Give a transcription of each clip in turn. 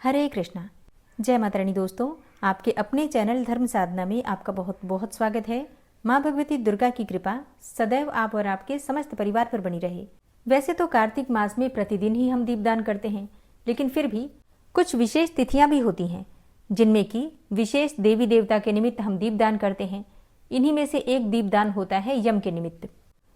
हरे कृष्णा। जय माता रानी। दोस्तों, आपके अपने चैनल धर्म साधना में आपका बहुत बहुत स्वागत है। माँ भगवती दुर्गा की कृपा सदैव आप और आपके समस्त परिवार पर बनी रहे। वैसे तो कार्तिक मास में प्रतिदिन ही हम दीपदान करते हैं, लेकिन फिर भी कुछ विशेष तिथियां भी होती हैं जिनमें कि विशेष देवी देवता के निमित्त हम दीपदान करते हैं। इन्हीं में से एक दीपदान होता है यम के निमित्त।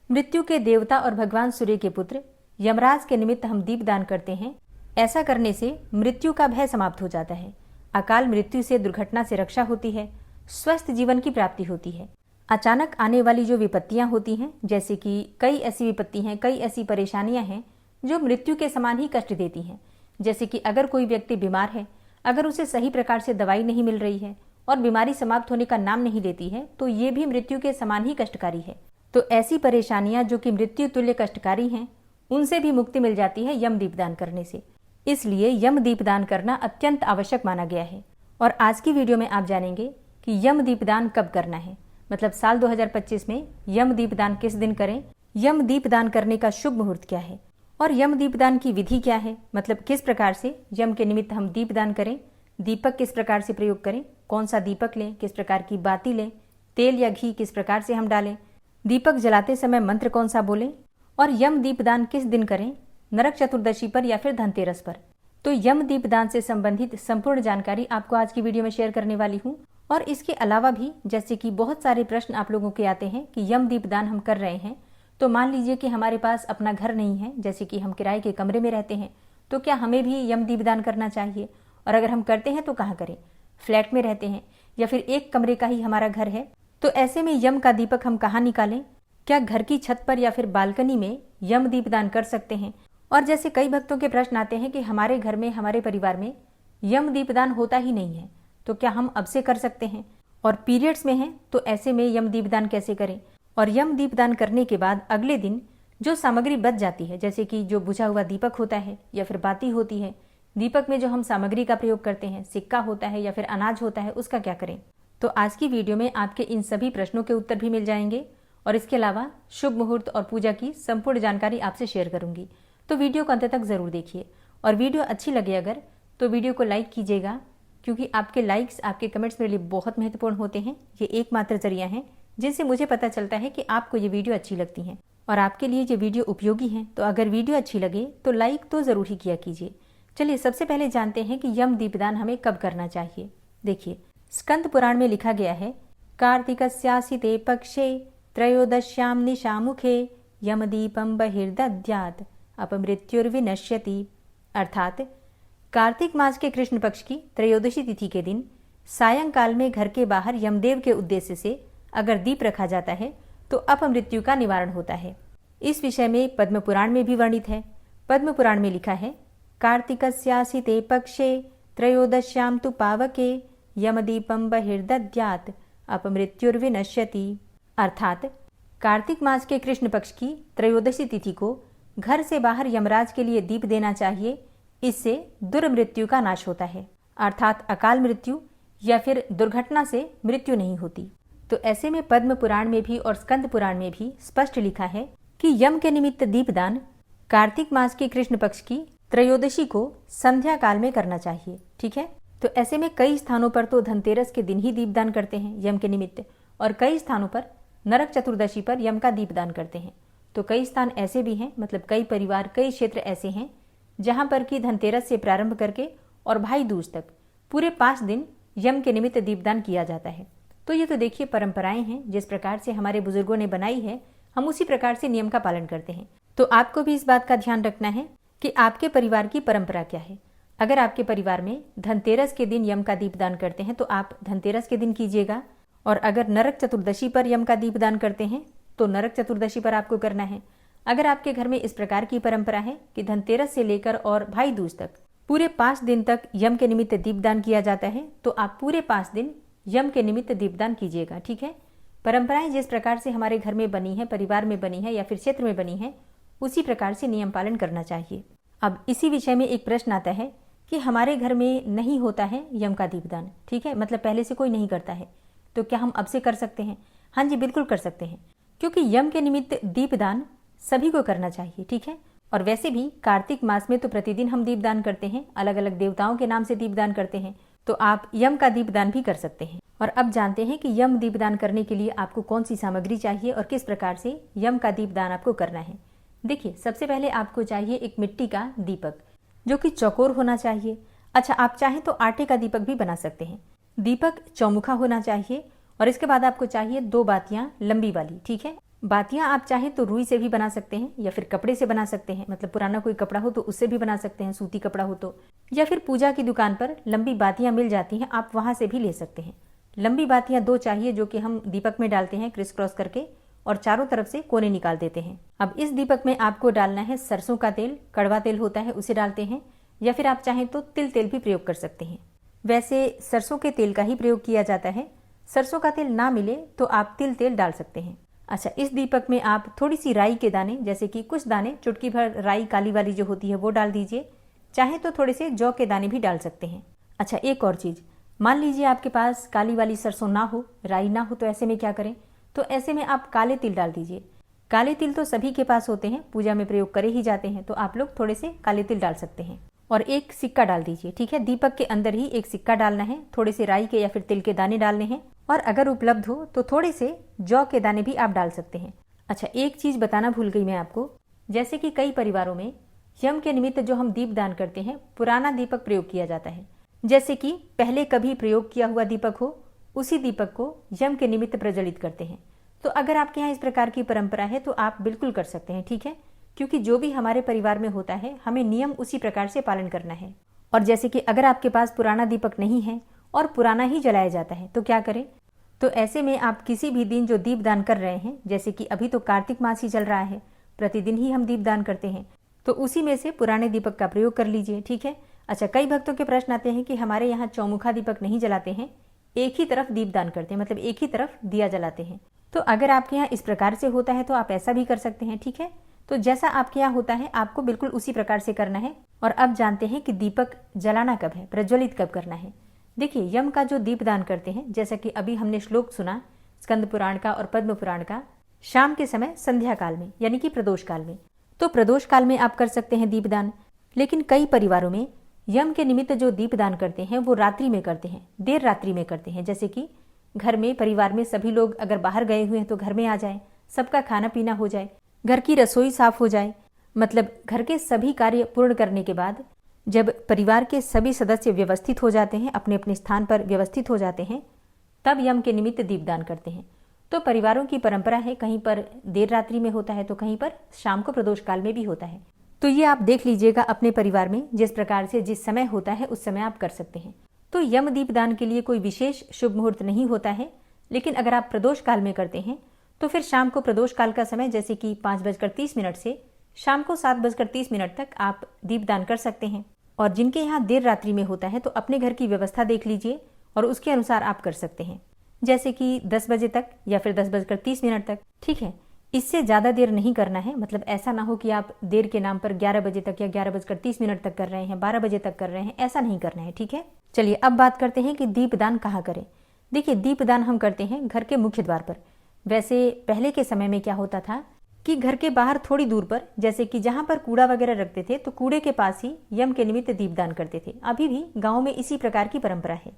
मृत्यु के देवता और भगवान सूर्य के पुत्र यमराज के निमित्त हम दीपदान करते हैं। ऐसा करने से मृत्यु का भय समाप्त हो जाता है, अकाल मृत्यु से, दुर्घटना से रक्षा होती है, स्वस्थ जीवन की प्राप्ति होती है। अचानक आने वाली जो विपत्तियां होती हैं, जैसे कि कई ऐसी विपत्ति हैं, कई ऐसी परेशानियां हैं जो मृत्यु के समान ही कष्ट देती हैं। जैसे कि अगर कोई व्यक्ति बीमार है, अगर उसे सही प्रकार से दवाई नहीं मिल रही है और बीमारी समाप्त होने का नाम नहीं लेती है, तो ये भी मृत्यु के समान ही कष्टकारी है। तो ऐसी परेशानियां जो कि मृत्यु तुल्य कष्टकारी हैं, उनसे भी मुक्ति मिल जाती है यम दीपदान करने से। इसलिए यम दीपदान करना अत्यंत आवश्यक माना गया है। और आज की वीडियो में आप जानेंगे कि यम दीपदान कब करना है, मतलब साल 2025 में यम दीपदान किस दिन करें, यम दीपदान करने का शुभ मुहूर्त क्या है और यम दीपदान की विधि क्या है, मतलब किस प्रकार से यम के निमित्त हम दीपदान करें, दीपक किस प्रकार से प्रयोग करें, कौन सा दीपक लें, किस प्रकार की बाती लें, तेल या घी किस प्रकार से हम डालें, दीपक जलाते समय मंत्र कौन सा बोलें और यम दीपदान किस दिन करें, नरक चतुर्दशी पर या फिर धनतेरस पर। तो यम दीपदान से संबंधित संपूर्ण जानकारी आपको आज की वीडियो में शेयर करने वाली हूँ। और इसके अलावा भी, जैसे कि बहुत सारे प्रश्न आप लोगों के आते हैं कि यम दीपदान हम कर रहे हैं, तो मान लीजिए कि हमारे पास अपना घर नहीं है, जैसे कि हम किराए के कमरे में रहते हैं, तो क्या हमें भी यम दीपदान करना चाहिए, और अगर हम करते हैं तो कहाँ करें, फ्लैट में रहते हैं या फिर एक कमरे का ही हमारा घर है, तो ऐसे में यम का दीपक हम कहाँ निकालें, क्या घर की छत पर या फिर बालकनी में यम दीपदान कर सकते हैं। और जैसे कई भक्तों के प्रश्न आते हैं कि हमारे घर में, हमारे परिवार में यम दीपदान होता ही नहीं है, तो क्या हम अब से कर सकते हैं, और पीरियड्स में हैं तो ऐसे में यम दीपदान कैसे करें। और यम दीपदान करने के बाद अगले दिन जो सामग्री बच जाती है, जैसे कि जो बुझा हुआ दीपक होता है या फिर बाती होती है, दीपक में जो हम सामग्री का प्रयोग करते हैं, सिक्का होता है या फिर अनाज होता है, उसका क्या करें। तो आज की वीडियो में आपके इन सभी प्रश्नों के उत्तर भी मिल जाएंगे और इसके अलावा शुभ मुहूर्त और पूजा की संपूर्ण जानकारी आपसे शेयर करूंगी। तो वीडियो को अंत तक जरूर देखिए, और वीडियो अच्छी लगे अगर, तो वीडियो को लाइक कीजिएगा, क्योंकि आपके लाइक्स, आपके कमेंट्स मेरे लिए बहुत महत्वपूर्ण होते हैं। ये एकमात्र जरिया है जिनसे मुझे पता चलता है कि आपको ये वीडियो अच्छी लगती है और आपके लिए ये वीडियो उपयोगी है। तो अगर वीडियो अच्छी लगे तो लाइक तो जरूर ही किया कीजिए। चलिए सबसे पहले जानते हैं कि यम दीपदान हमें कब करना चाहिए। देखिए, स्कंद पुराण में लिखा गया है, कार्तिकस्यासिते पक्षे त्रयोदश्याम निशामुखे यमदीपम बहिर्दद्यात् अपमृत्युर्विनश्यति। अर्थात कार्तिक मास के कृष्ण पक्ष की त्रयोदशी तिथि के दिन सायंकाल में घर के बाहर यमदेव के उद्देश्य से अगर दीप रखा जाता है तो अपमृत्यु का निवारण होता है। इस विषय में पद्म पुराण में भी वर्णित है। पद्म पुराण में लिखा है, कार्तिकस्यासिते पक्षे त्रयोदश्याम तु पावके यमदीपम बहिर्दद्यात् अपमृत्युर्विनश्यति। अर्थात कार्तिक मास के कृष्ण पक्ष की त्रयोदशी तिथि को घर से बाहर यमराज के लिए दीप देना चाहिए। इससे दुर्मृत्यु का नाश होता है, अर्थात अकाल मृत्यु या फिर दुर्घटना से मृत्यु नहीं होती। तो ऐसे में पद्म पुराण में भी और स्कंद पुराण में भी स्पष्ट लिखा है कि यम के निमित्त दीपदान कार्तिक मास के कृष्ण पक्ष की त्रयोदशी को संध्या काल में करना चाहिए। ठीक है। तो ऐसे में कई स्थानों पर तो धनतेरस के दिन ही दीपदान करते हैं यम के निमित्त, और कई स्थानों पर नरक चतुर्दशी पर यम का दीपदान करते हैं। तो कई स्थान ऐसे भी हैं, मतलब कई परिवार, कई क्षेत्र ऐसे हैं जहां पर कि धनतेरस से प्रारंभ करके और भाई दूज तक पूरे 5 दिन यम के निमित्त दीपदान किया जाता है। तो ये तो देखिए परंपराएं हैं, जिस प्रकार से हमारे बुजुर्गों ने बनाई है, हम उसी प्रकार से नियम का पालन करते हैं। तो आपको भी इस बात का ध्यान रखना है कि आपके परिवार की परंपरा क्या है। अगर आपके परिवार में धनतेरस के दिन यम का दीपदान करते हैं तो आप धनतेरस के दिन कीजिएगा, और अगर नरक चतुर्दशी पर यम का दीपदान करते हैं तो नरक चतुर्दशी पर आपको करना है। अगर आपके घर में इस प्रकार की परंपरा है कि धनतेरस से लेकर और भाई दूज तक पूरे 5 दिन तक यम के निमित्त दीपदान किया जाता है, तो आप पूरे 5 दिन यम के निमित्त दीपदान कीजिएगा। ठीक है। परंपराएं जिस प्रकार से हमारे घर में बनी है, परिवार में बनी है या फिर क्षेत्र में बनी है, उसी प्रकार से नियम पालन करना चाहिए। अब इसी विषय में एक प्रश्न आता है कि हमारे घर में नहीं होता है यम का दीपदान। ठीक है, मतलब पहले से कोई नहीं करता है, तो क्या हम अब से कर सकते हैं। हाँ जी, बिल्कुल कर सकते हैं, क्योंकि यम के निमित्त दीपदान सभी को करना चाहिए। ठीक है। और वैसे भी कार्तिक मास में तो प्रतिदिन हम दीपदान करते हैं, अलग अलग देवताओं के नाम से दीपदान करते हैं, तो आप यम का दीपदान भी कर सकते हैं। और अब जानते हैं कि यम दीपदान करने के लिए आपको कौन सी सामग्री चाहिए और किस प्रकार से यम का दीपदान आपको करना है। देखिए, सबसे पहले आपको चाहिए एक मिट्टी का दीपक जो कि चौकोर होना चाहिए। अच्छा, आप चाहें तो आटे का दीपक भी बना सकते हैं। दीपक चौमुखा होना चाहिए और इसके बाद आपको चाहिए 2 बातियां लंबी वाली। ठीक है, बातियां आप चाहें तो रुई से भी बना सकते हैं या फिर कपड़े से बना सकते हैं, मतलब पुराना कोई कपड़ा हो तो उससे भी बना सकते हैं, सूती कपड़ा हो तो, या फिर पूजा की दुकान पर लंबी बातियां मिल जाती हैं, आप वहां से भी ले सकते हैं। लंबी बातियां 2 चाहिए जो कि हम दीपक में डालते हैं क्रिस क्रॉस करके और चारों तरफ से कोने निकाल देते हैं। अब इस दीपक में आपको डालना है सरसों का तेल, कड़वा तेल होता है उसे डालते हैं, या फिर आप चाहें तो तिल तेल भी प्रयोग कर सकते हैं। वैसे सरसों के तेल का ही प्रयोग किया जाता है, सरसों का तेल ना मिले तो आप तिल तेल डाल सकते हैं। अच्छा, इस दीपक में आप थोड़ी सी राई के दाने, जैसे कि कुछ दाने, चुटकी भर राई काली वाली जो होती है वो डाल दीजिए, चाहे तो थोड़े से जौ के दाने भी डाल सकते हैं। अच्छा, एक और चीज, मान लीजिए आपके पास काली वाली सरसों ना हो, राई ना हो, तो ऐसे में क्या करें, तो ऐसे में आप काले तिल डाल दीजिए। काले तिल तो सभी के पास होते हैं, पूजा में प्रयोग करे ही जाते हैं, तो आप लोग थोड़े से काले तिल डाल सकते हैं। और एक सिक्का डाल दीजिए। ठीक है, दीपक के अंदर ही एक सिक्का डालना है, थोड़े से राई के या फिर तिल के दाने डालने हैं, और अगर उपलब्ध हो तो थोड़े से जौ के दाने भी आप डाल सकते हैं। अच्छा, एक चीज बताना भूल गई मैं आपको, जैसे कि कई परिवारों में यम के निमित्त जो हम दीपदान करते हैं, पुराना दीपक प्रयोग किया जाता है। जैसे कि पहले कभी प्रयोग किया हुआ दीपक हो, उसी दीपक को यम के निमित्त प्रज्वलित करते हैं। तो अगर आपके यहाँ इस प्रकार की परंपरा है तो आप बिल्कुल कर सकते हैं। ठीक है, क्योंकि जो भी हमारे परिवार में होता है हमें नियम उसी प्रकार से पालन करना है। और जैसे कि अगर आपके पास पुराना दीपक नहीं है और पुराना ही जलाया जाता है तो क्या करें, तो ऐसे में आप किसी भी दिन जो दीपदान कर रहे हैं, जैसे कि अभी तो कार्तिक मास ही चल रहा है, प्रतिदिन ही हम दीपदान करते हैं, तो उसी में से पुराने दीपक का प्रयोग कर लीजिए। ठीक है। अच्छा, कई भक्तों के प्रश्न आते हैं कि हमारे यहाँ चौमुखा दीपक नहीं जलाते हैं, एक ही तरफ दीपदान करते हैं, मतलब एक ही तरफ दिया जलाते हैं। तो अगर आपके यहाँ इस प्रकार से होता है तो आप ऐसा भी कर सकते हैं। ठीक है, तो जैसा आपके यहाँ होता है आपको बिल्कुल उसी प्रकार से करना है। और अब जानते हैं कि दीपक जलाना कब है, प्रज्वलित कब करना है। देखिए, यम का जो दीपदान करते हैं, जैसा कि अभी हमने श्लोक सुना स्कंद पुराण का और पद्म पुराण का, शाम के समय संध्या काल में यानी कि प्रदोष काल में, तो प्रदोष काल में आप कर सकते हैं दीपदान। लेकिन कई परिवारों में यम के निमित्त जो दीपदान करते हैं वो रात्रि में करते हैं, देर रात्रि में करते हैं। जैसे कि घर में परिवार में सभी लोग अगर बाहर गए हुए हैं तो घर में आ जाए, सबका खाना पीना हो जाए, घर की रसोई साफ हो जाए, मतलब घर के सभी कार्य पूर्ण करने के बाद जब परिवार के सभी सदस्य व्यवस्थित हो जाते हैं, अपने अपने स्थान पर व्यवस्थित हो जाते हैं, तब यम के निमित्त दीपदान करते हैं। तो परिवारों की परंपरा है, कहीं पर देर रात्रि में होता है तो कहीं पर शाम को प्रदोष काल में भी होता है। तो ये आप देख लीजिएगा अपने परिवार में जिस प्रकार से जिस समय होता है उस समय आप कर सकते हैं। तो यम दीपदान के लिए कोई विशेष शुभ मुहूर्त नहीं होता है, लेकिन अगर आप प्रदोष काल में करते हैं तो फिर शाम को प्रदोष काल का समय जैसे कि 5:30 से शाम को 7:30 तक आप दीपदान कर सकते हैं। और जिनके यहाँ देर रात्रि में होता है तो अपने घर की व्यवस्था देख लीजिए और उसके अनुसार आप कर सकते हैं, जैसे कि 10 बजे तक या फिर 10:30 तक। ठीक है, इससे ज़्यादा देर नहीं करना है, मतलब ऐसा ना हो कि आप देर के नाम पर 11 बजे तक या 11:30 तक कर रहे हैं, 12 बजे तक कर रहे हैं, ऐसा नहीं करना है। ठीक है, चलिए अब बात करते हैं कि दीपदान कहाँ करें। देखिए, दीपदान हम करते हैं घर के मुख्य द्वार पर। वैसे पहले के समय में क्या होता था कि घर के बाहर थोड़ी दूर पर, जैसे कि जहां पर कूड़ा वगैरह रखते थे तो कूड़े के पास ही यम के निमित्त दीपदान करते थे। अभी भी गाँव में इसी प्रकार की परंपरा है,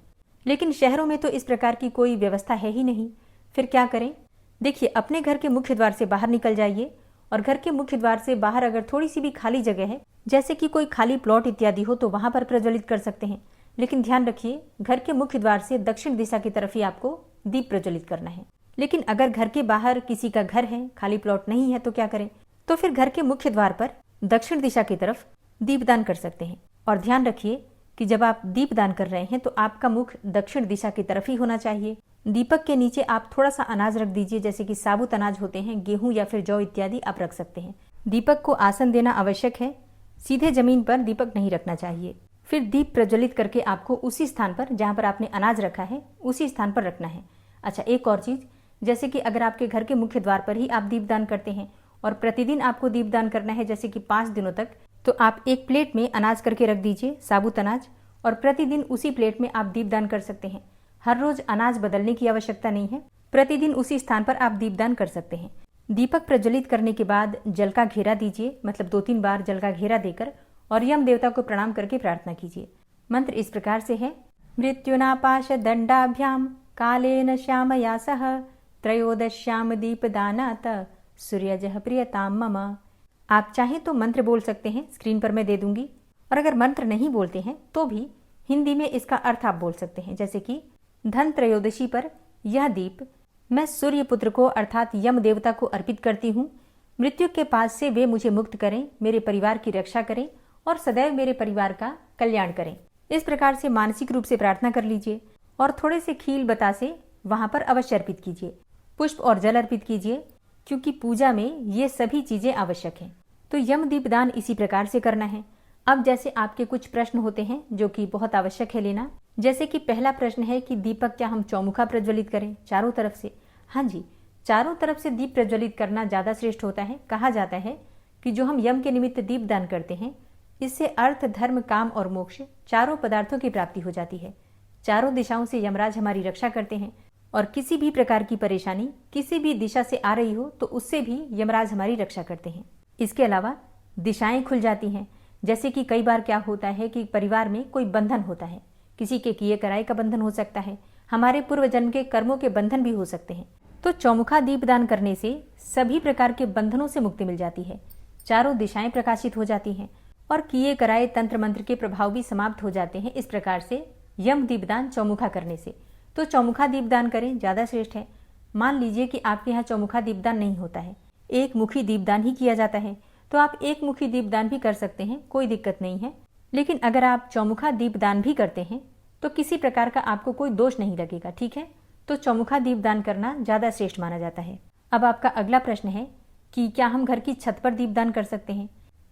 लेकिन शहरों में तो इस प्रकार की कोई व्यवस्था है ही नहीं। फिर क्या करें? देखिए, अपने घर के मुख्य द्वार से बाहर निकल जाइए और घर के मुख्य द्वार से बाहर अगर थोड़ी सी भी खाली जगह है, जैसे कि कोई खाली प्लॉट इत्यादि हो, तो वहां पर प्रज्वलित कर सकते हैं। लेकिन ध्यान रखिए, घर के मुख्य द्वार से दक्षिण दिशा की तरफ ही आपको दीप प्रज्वलित करना है। लेकिन अगर घर के बाहर किसी का घर है, खाली प्लॉट नहीं है, तो क्या करें? तो फिर घर के मुख्य द्वार पर दक्षिण दिशा की तरफ दीपदान कर सकते हैं। और ध्यान रखिए कि जब आप दीपदान कर रहे हैं तो आपका मुख दक्षिण दिशा की तरफ ही होना चाहिए। दीपक के नीचे आप थोड़ा सा अनाज रख दीजिए, जैसे कि साबुत अनाज होते हैं, गेहूं या फिर जौ इत्यादि आप रख सकते हैं। दीपक को आसन देना आवश्यक है, सीधे जमीन पर दीपक नहीं रखना चाहिए। फिर दीप प्रज्वलित करके आपको उसी स्थान पर जहां पर आपने अनाज रखा है उसी स्थान पर रखना है। अच्छा, एक और चीज, जैसे कि अगर आपके घर के मुख्य द्वार पर ही आप दीपदान करते हैं और प्रतिदिन आपको दीपदान करना है, जैसे कि 5 दिनों तक, तो आप एक प्लेट में अनाज करके रख दीजिए, साबुत अनाज, और प्रतिदिन उसी प्लेट में आप दीपदान कर सकते हैं। हर रोज अनाज बदलने की आवश्यकता नहीं है, प्रतिदिन उसी स्थान पर आप दीपदान कर सकते हैं। दीपक प्रज्वलित करने के बाद जल का घेरा दीजिए, मतलब 2-3 बार जल का घेरा देकर, और यम देवता को प्रणाम करके प्रार्थना कीजिए। मंत्र इस प्रकार से है। मृत्युनापाश दंडाभ्याम कालेन श्यामया सह त्रयोदश्याम दीपदानात सूर्यजः प्रियताम मम। आप चाहें तो मंत्र बोल सकते हैं, स्क्रीन पर मैं दे दूंगी, और अगर मंत्र नहीं बोलते हैं तो भी हिंदी में इसका अर्थ आप बोल सकते हैं, जैसे कि धन त्रयोदशी पर यह दीप मैं सूर्य पुत्र को अर्थात यम देवता को अर्पित करती हूँ। मृत्यु के पास से वे मुझे मुक्त करें, मेरे परिवार की रक्षा करें और सदैव मेरे परिवार का कल्याण करें। इस प्रकार से मानसिक रूप से प्रार्थना कर लीजिए और थोड़े से खील बतासे वहां पर अवश्य अर्पित कीजिए। पुष्प और जल अर्पित कीजिए, क्योंकि पूजा में ये सभी चीजें आवश्यक हैं। तो यम दीपदान इसी प्रकार से करना है। अब जैसे आपके कुछ प्रश्न होते हैं जो कि बहुत आवश्यक है लेना, जैसे कि पहला प्रश्न है कि दीपक क्या हम चौमुखा प्रज्वलित करें चारों तरफ से? हाँ जी, चारों तरफ से दीप प्रज्वलित करना ज्यादा श्रेष्ठ होता है। कहा जाता है कि जो हम यम के निमित्त दीप दान करते हैं, इससे अर्थ, धर्म, काम और मोक्ष चारों पदार्थों की प्राप्ति हो जाती है। चारों दिशाओं से यमराज हमारी रक्षा करते हैं और किसी भी प्रकार की परेशानी किसी भी दिशा से आ रही हो तो उससे भी यमराज हमारी रक्षा करते हैं। इसके अलावा दिशाएं खुल जाती हैं, जैसे कि कई बार क्या होता है कि परिवार में कोई बंधन होता है, किसी के किए कराए का बंधन हो सकता है, हमारे पूर्व जन्म के कर्मों के बंधन भी हो सकते हैं। तो चौमुखा दीपदान करने से सभी प्रकार के बंधनों से मुक्ति मिल जाती है, चारों दिशाएं प्रकाशित हो जाती हैं और किए कराए तंत्र मंत्र के प्रभाव भी समाप्त हो जाते हैं। इस प्रकार से यम दीपदान चौमुखा करने से, तो चौमुखा दीपदान करें, ज्यादा श्रेष्ठ है। मान लीजिए कि आपके यहाँ चौमुखा दीपदान नहीं होता है, एक मुखी दीपदान ही किया जाता है, तो आप एक मुखी दीपदान भी कर सकते हैं, कोई दिक्कत नहीं है। लेकिन अगर आप चौमुखा दीपदान भी करते हैं तो किसी प्रकार का आपको कोई दोष नहीं लगेगा, ठीक है। तो चौमुखा दीपदान करना ज्यादा श्रेष्ठ माना जाता है। अब आपका अगला प्रश्न है कि क्या हम घर की छत पर दीपदान कर सकते हैं?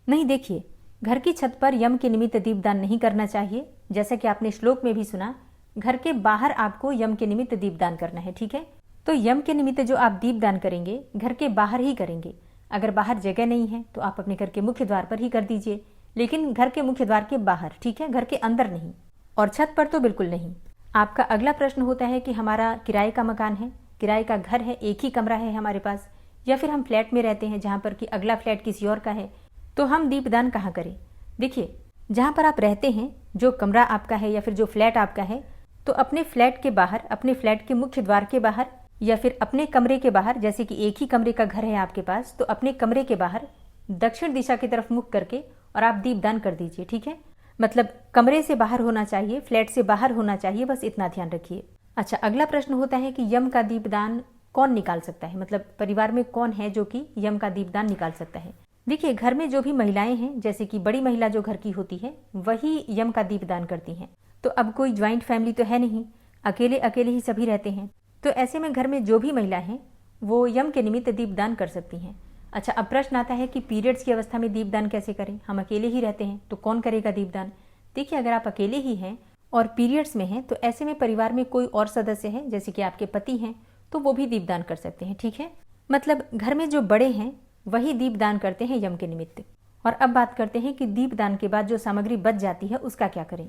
नहीं, देखिए, घर की छत पर यम के निमित्त दीपदान नहीं करना चाहिए। जैसा कि आपने श्लोक में भी सुना, घर के बाहर आपको यम के निमित्त दीपदान करना है, ठीक है। तो यम के निमित्त जो आप दीपदान करेंगे घर के बाहर ही करेंगे। अगर बाहर जगह नहीं है तो आप अपने घर के मुख्य द्वार पर ही कर दीजिए, लेकिन घर के मुख्य द्वार के बाहर, ठीक है, घर के अंदर नहीं, और छत पर तो बिल्कुल नहीं। आपका अगला प्रश्न होता है कि हमारा किराए का मकान है, किराए का घर है, एक ही कमरा है हमारे पास, या फिर हम फ्लैट में रहते हैं जहां पर कि अगला फ्लैट किसी और का है, तो हम दीपदान कहाँ करें? देखिए, जहां पर आप रहते हैं, जो कमरा आपका है या फिर जो फ्लैट आपका है, तो अपने फ्लैट के बाहर, अपने फ्लैट के मुख्य द्वार के बाहर या फिर अपने कमरे के बाहर, जैसे कि एक ही कमरे का घर है आपके पास, तो अपने कमरे के बाहर दक्षिण दिशा की तरफ मुख करके और आप दीपदान कर दीजिए, ठीक है। मतलब कमरे से बाहर होना चाहिए, फ्लैट से बाहर होना चाहिए, बस इतना ध्यान रखिए। अच्छा, अगला प्रश्न होता है कि यम का दीपदान कौन निकाल सकता है, मतलब परिवार में कौन है जो कि यम का दीपदान निकाल सकता है? देखिए, घर में जो भी महिलाएं हैं, जैसे कि बड़ी महिला जो घर की होती है, वही यम का दीपदान करती हैं। तो अब कोई ज्वाइंट फैमिली तो है नहीं, अकेले अकेले ही सभी रहते हैं, तो ऐसे में घर में जो भी महिला हैं वो यम के निमित्त दीपदान कर सकती हैं। अच्छा, अब प्रश्न आता है कि पीरियड्स की अवस्था में दीपदान कैसे करें? हम अकेले ही रहते हैं तो कौन करेगा दीपदान? देखिए, अगर आप अकेले ही हैं और पीरियड्स में हैं तो ऐसे में परिवार में कोई और सदस्य है, जैसे कि आपके पति हैं, तो वो भी दीपदान कर सकते हैं, ठीक है। मतलब घर में जो बड़े हैं वही दीपदान करते हैं यम के निमित्त। और अब बात करते हैं कि दीपदान के बाद जो सामग्री बच जाती है उसका क्या करें।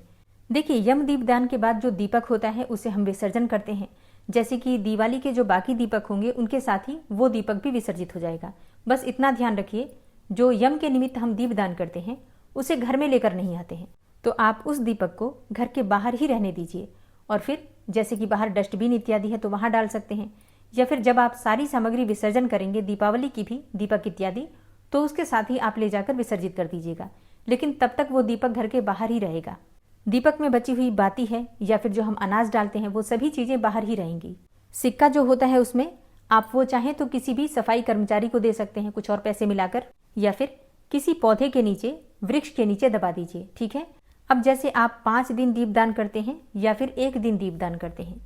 देखिए, यम दीपदान के बाद जो दीपक होता है उसे हम विसर्जन करते हैं, जैसे कि दिवाली के जो बाकी दीपक होंगे उनके साथ ही वो दीपक भी विसर्जित हो जाएगा। बस इतना ध्यान रखिए, जो यम के निमित्त हम दीपदान करते हैं उसे घर में लेकर नहीं आते हैं, तो आप उस दीपक को घर के बाहर ही रहने दीजिए। और फिर जैसे कि बाहर डस्टबिन इत्यादि है तो वहां डाल सकते हैं, या फिर जब आप सारी सामग्री विसर्जन करेंगे, दीपावली की भी दीपक इत्यादि, तो उसके साथ ही आप ले जाकर विसर्जित कर दीजिएगा। लेकिन तब तक वो दीपक घर के बाहर ही रहेगा। दीपक में बची हुई बाती है या फिर जो हम अनाज डालते हैं वो सभी चीजें बाहर ही रहेंगी। सिक्का जो होता है उसमें आप वो चाहें तो किसी भी सफाई कर्मचारी को दे सकते हैं कुछ और पैसे मिलाकर, या फिर किसी पौधे के नीचे, वृक्ष के नीचे दबा दीजिए, ठीक है। अब जैसे आप 5 दिन दीपदान करते हैं या फिर 1 दिन दीपदान करते हैं,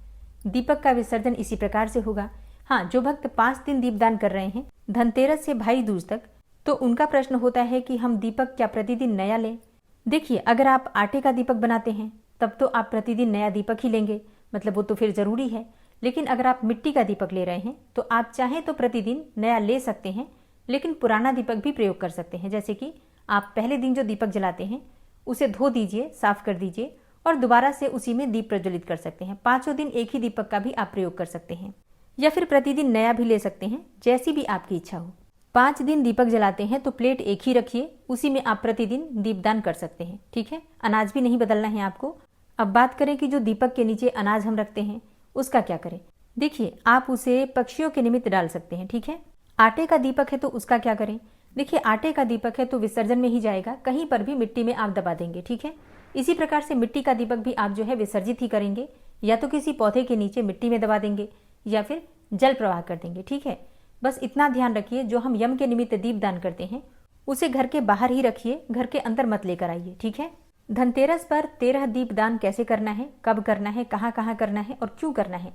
दीपक का विसर्जन इसी प्रकार से होगा। हाँ, जो भक्त 5 दिन दीपदान कर रहे हैं धनतेरस से भाई दूज तक, तो उनका प्रश्न होता है कि हम दीपक क्या प्रतिदिन नया लें? देखिए, अगर आप आटे का दीपक बनाते हैं तब तो आप प्रतिदिन नया दीपक ही लेंगे, मतलब वो तो फिर जरूरी है। लेकिन अगर आप मिट्टी का दीपक ले रहे हैं तो आप चाहें तो प्रतिदिन नया ले सकते हैं, लेकिन पुराना दीपक भी प्रयोग कर सकते हैं। जैसे कि आप पहले दिन जो दीपक जलाते हैं उसे धो दीजिए, साफ कर दीजिए और दोबारा से उसी में दीप प्रज्वलित कर सकते हैं। 5 दिन एक ही दीपक का भी आप प्रयोग कर सकते हैं। या फिर प्रतिदिन नया भी ले सकते हैं, जैसी भी आपकी इच्छा हो। 5 दिन दीपक जलाते हैं तो प्लेट एक ही रखिए, उसी में आप प्रतिदिन दीपदान कर सकते हैं। ठीक है, अनाज भी नहीं बदलना है आपको। अब बात करें कि जो दीपक के नीचे अनाज हम रखते हैं उसका क्या करें। देखिए, आप उसे पक्षियों के निमित्त डाल सकते हैं। ठीक है, आटे का दीपक है तो उसका क्या करें। देखिए, आटे का दीपक है तो विसर्जन में ही जाएगा, कहीं पर भी मिट्टी में आप दबा देंगे। ठीक है, इसी प्रकार से मिट्टी का दीपक भी आप जो है विसर्जित ही करेंगे, या तो किसी पौधे के नीचे मिट्टी में दबा देंगे या फिर जल प्रवाह कर देंगे। ठीक है, बस इतना ध्यान रखिए, जो हम यम के निमित्त दीपदान करते हैं उसे घर के बाहर ही रखिए, घर के अंदर मत लेकर आइए। ठीक है, धनतेरस पर 13 दीपदान कैसे करना है, कब करना है, कहाँ कहाँ करना है और क्यों करना है,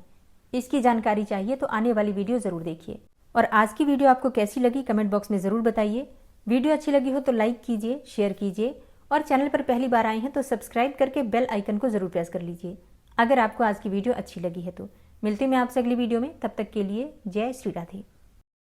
इसकी जानकारी चाहिए तो आने वाली वीडियो जरूर देखिए। और आज की वीडियो आपको कैसी लगी कमेंट बॉक्स में जरूर बताइए। वीडियो अच्छी लगी हो तो लाइक कीजिए, शेयर कीजिए और चैनल पर पहली बार आए हैं तो सब्सक्राइब करके बेल आइकन को जरूर प्रेस कर लीजिए अगर आपको आज की वीडियो अच्छी लगी है तो। मिलते हैं आपसे अगली वीडियो में, तब तक के लिए जय श्री राधे।